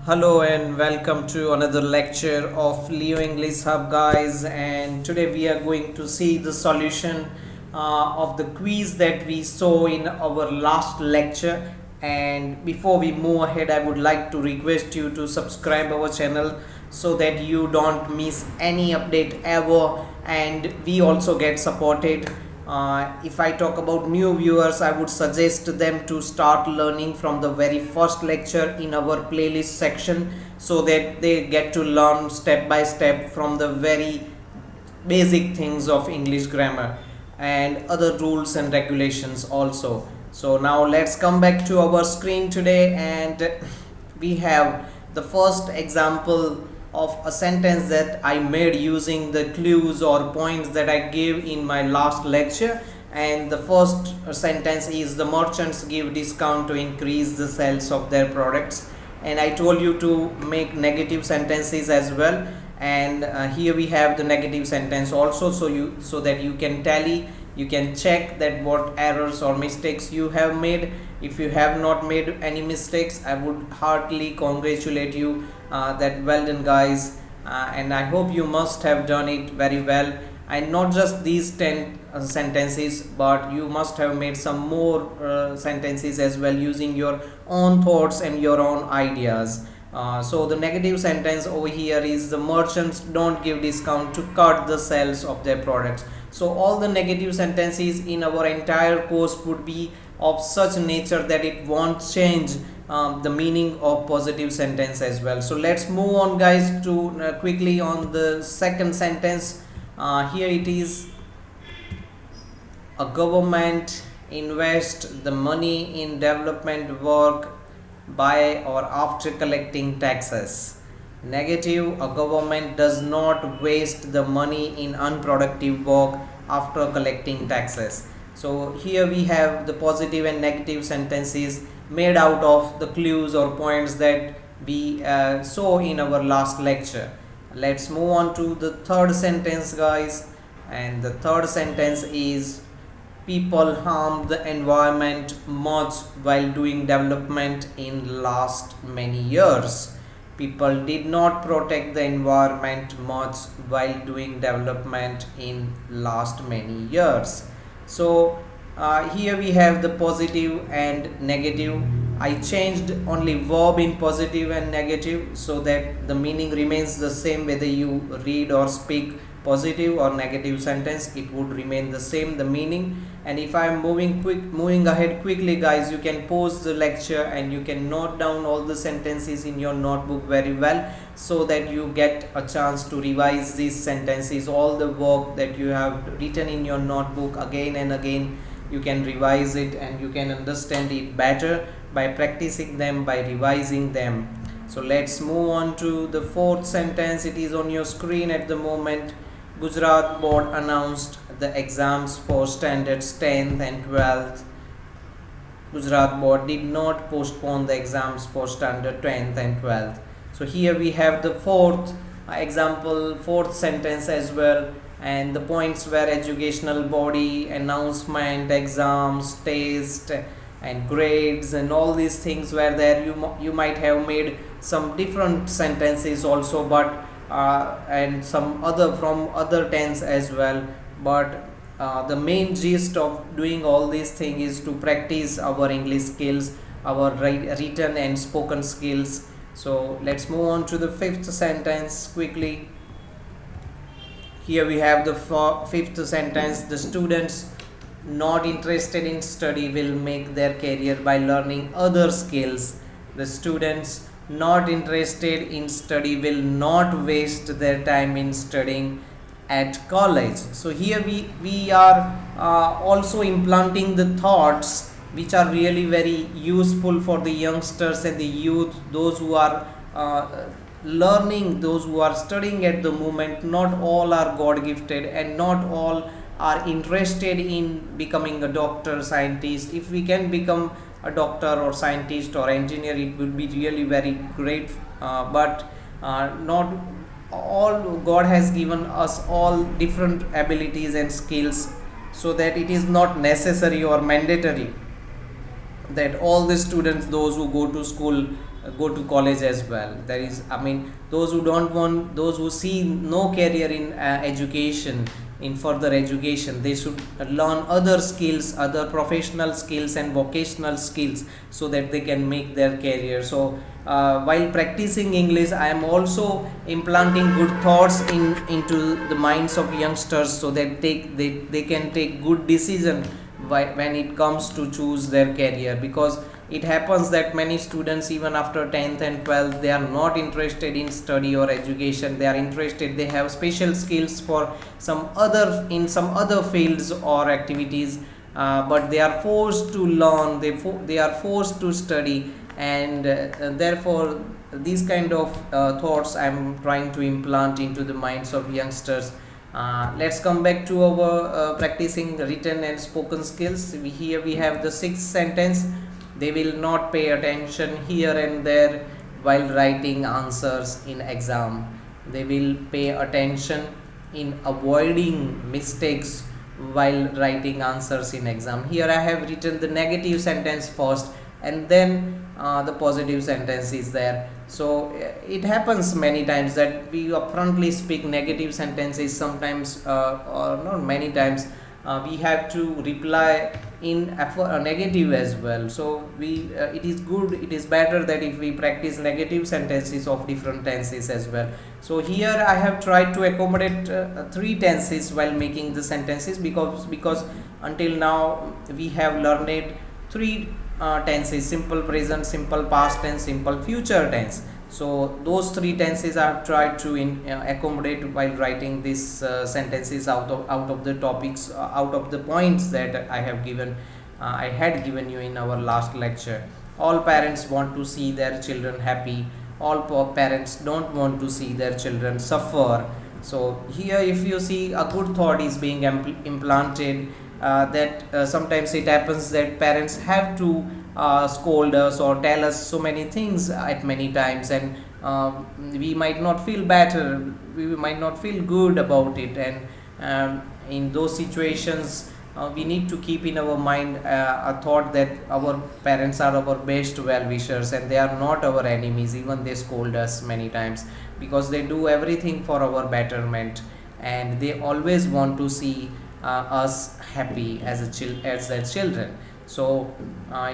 Hello and welcome to another lecture of Leo English Hub, guys. And today we are going to see the solution of the quiz that we saw in our last lecture. And before we move ahead, I would like to request you to subscribe our channel so that you don't miss any update ever, and we also get supported. If I talk about new viewers, I would suggest them to start learning from the very first lecture in our playlist section so that they get to learn step by step from the very basic things of English grammar and other rules and regulations also. So now let's come back to our screen today, and we have the first example of a sentence that I made using the clues or points that I gave in my last lecture. And the first sentence is: the merchants give discount to increase the sales of their products. And I told you to make negative sentences as well, and here we have the negative sentence also, so that you can tally, you can check that what errors or mistakes you have made. If you have not made any mistakes, I would heartily congratulate you, that well done, guys. And I hope you must have done it very well, and not just these 10 sentences, but you must have made some more sentences as well using your own thoughts and your own ideas. So the negative sentence over here is: the merchants don't give discount to cut the sales of their products. So all the negative sentences in our entire course would be of such nature that it won't change the meaning of positive sentence as well. So let's move on, guys, to quickly on the second sentence. Here it is: a government invest the money in development work by or after collecting taxes. Negative: a government does not waste the money in unproductive work after collecting taxes. So here we have the positive and negative sentences made out of the clues or points that we saw in our last lecture. Let's move on to the third sentence, guys. And the third sentence is: people harmed the environment much while doing development in last many years. People did not protect the environment much while doing development in last many years. So here we have the positive and negative. I changed only verb in positive and negative so that the meaning remains the same whether you read or speak positive or negative sentence. It would remain the same, the meaning. And if I am moving ahead quickly, guys, you can pause the lecture and you can note down all the sentences in your notebook very well, so that you get a chance to revise these sentences. All the work that you have written in your notebook again and again, you can revise it and you can understand it better by practicing them, by revising them. So let's move on to the fourth sentence. It is on your screen at the moment. Gujarat board announced the exams for standards 10th and 12th. Gujarat board did not postpone the exams for standard 10th and 12th. So here we have the fourth example, fourth sentence as well, and the points were: educational body, announcement, exams, test, and grades, and all these things were there. You might have made some different sentences also, but and some other from other tense as well, but the main gist of doing all these things is to practice our English skills, our written and spoken skills. So let's move on to the fifth sentence quickly. Here we have the fifth sentence: the students not interested in study will make their career by learning other skills. The students not interested in study will not waste their time in studying at college. So here we are also implanting the thoughts which are really very useful for the youngsters and the youth, those who are learning, those who are studying at the moment. Not all are God gifted and not all are interested in becoming a doctor, scientist. If we can become a doctor or scientist or engineer, it will be really very great, but not all. God has given us all different abilities and skills, so that it is not necessary or mandatory that all the students, those who go to school, go to college as well. There is, I mean, those who don't want, those who see no career in education, in further education, they should learn other skills, other professional skills and vocational skills, so that they can make their career. So while practicing English, I am also implanting good thoughts into the minds of youngsters, so that they can take good decision when it comes to choose their career. Because it happens that many students, even after 10th and 12th, they are not interested in study or education. They are interested, they have special skills for some other, in some other fields or activities, but they are forced to learn, they are forced to study. And therefore these kind of thoughts I am trying to implant into the minds of youngsters. Let's come back to our practicing written and spoken skills. Here we have the sixth sentence. They will not pay attention here and there while writing answers in exam. They will pay attention in avoiding mistakes while writing answers in exam. Here I have written the negative sentence first, and then the positive sentence is there. So it happens many times that we upfrontly speak negative sentences sometimes, or not many times. We have to reply in negative as well. So we it is good, it is better that if we practice negative sentences of different tenses as well. So here I have tried to accommodate three tenses while making the sentences, because until now we have learned three tenses: simple present, simple past tense, simple future tense. So those three tenses I have tried to accommodate while writing these sentences out of the topics, out of the points that I have given, I had given you in our last lecture. All parents want to see their children happy. All parents don't want to see their children suffer. So here, if you see, a good thought is being implanted, that sometimes it happens that parents have to scold us or tell us so many things at many times, and we might not feel better, we might not feel good about it. And in those situations, we need to keep in our mind a thought that our parents are our best well wishers, and they are not our enemies. Even they scold us many times, because they do everything for our betterment, and they always want to see us happy as their children. So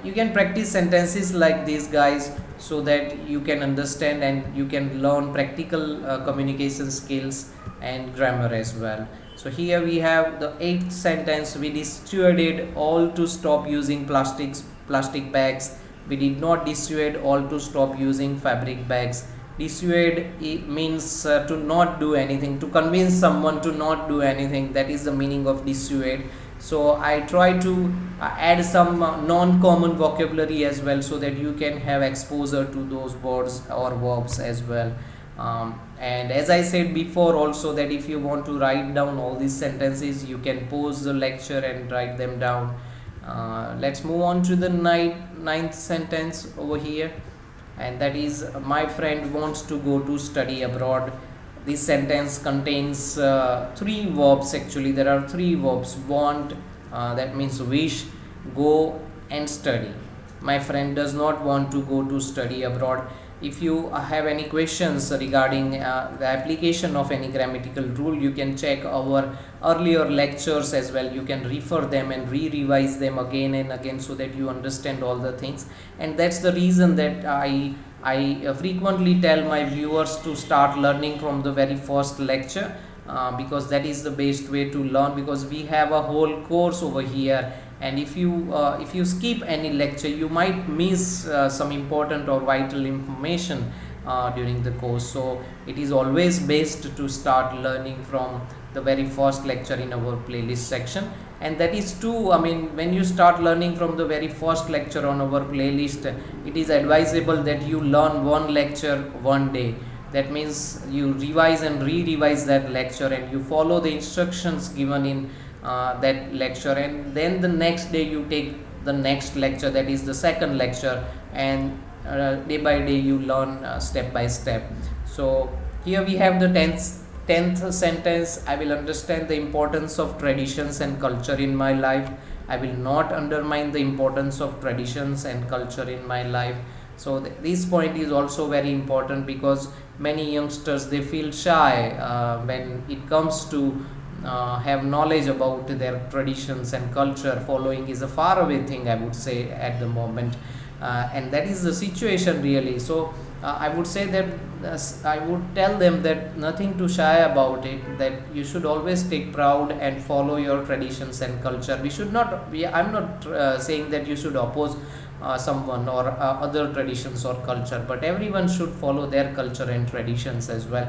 you can practice sentences like these, guys, so that you can understand and you can learn practical communication skills and grammar as well. So here we have the eighth sentence: we dissuaded all to stop using plastic bags. We did not dissuade all to stop using fabric bags. Dissuade means to not do anything, to convince someone to not do anything. That is the meaning of dissuade. So I try to add some non-common vocabulary as well, so that you can have exposure to those words or verbs as well. And as I said before also, that if you want to write down all these sentences, you can pause the lecture and write them down. Let's move on to the ninth sentence over here, and that is: my friend wants to go to study abroad. This sentence contains three verbs. Actually, there are three verbs: want, that means wish, go, and study. My friend does not want to go to study abroad. If you have any questions regarding the application of any grammatical rule, you can check our earlier lectures as well. You can refer them and revise them again and again, so that you understand all the things. And that's the reason that I frequently tell my viewers to start learning from the very first lecture, because that is the best way to learn, because we have a whole course over here. And if you skip any lecture, you might miss some important or vital information during the course. So it is always best to start learning from the very first lecture in our playlist section. And that is true, I mean, when you start learning from the very first lecture on our playlist, it is advisable that you learn one lecture one day. That means you revise and re-revise that lecture, and you follow the instructions given in that lecture, and then the next day you take the next lecture, that is the second lecture, and day by day you learn step by step. So here we have the 10th sentence: I will understand the importance of traditions and culture in my life. I will not undermine the importance of traditions and culture in my life. So this point is also very important, because many youngsters they feel shy when it comes to have knowledge about their traditions and culture. Following is a far away thing, I would say, at the moment, and that is the situation really. So I would say that I would tell them that nothing to shy about it, that you should always take proud and follow your traditions and culture. We should not I'm not saying that you should oppose someone or other traditions or culture, but everyone should follow their culture and traditions as well.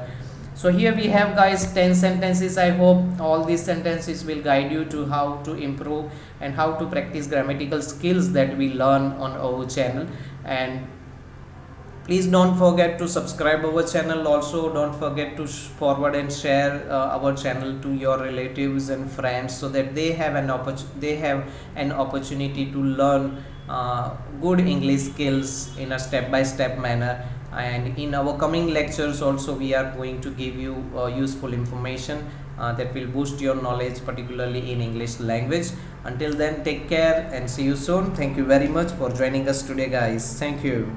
So here we have, guys, 10 sentences. I hope all these sentences will guide you to how to improve and how to practice grammatical skills that we learn on our channel. And please don't forget to subscribe our channel. Also don't forget to forward and share our channel to your relatives and friends, so that they have an opportunity to learn good English skills in a step by step manner. And in our coming lectures also, we are going to give you useful information that will boost your knowledge, particularly in English language. Until then, take care and see you soon. Thank you very much for joining us today, guys. Thank you.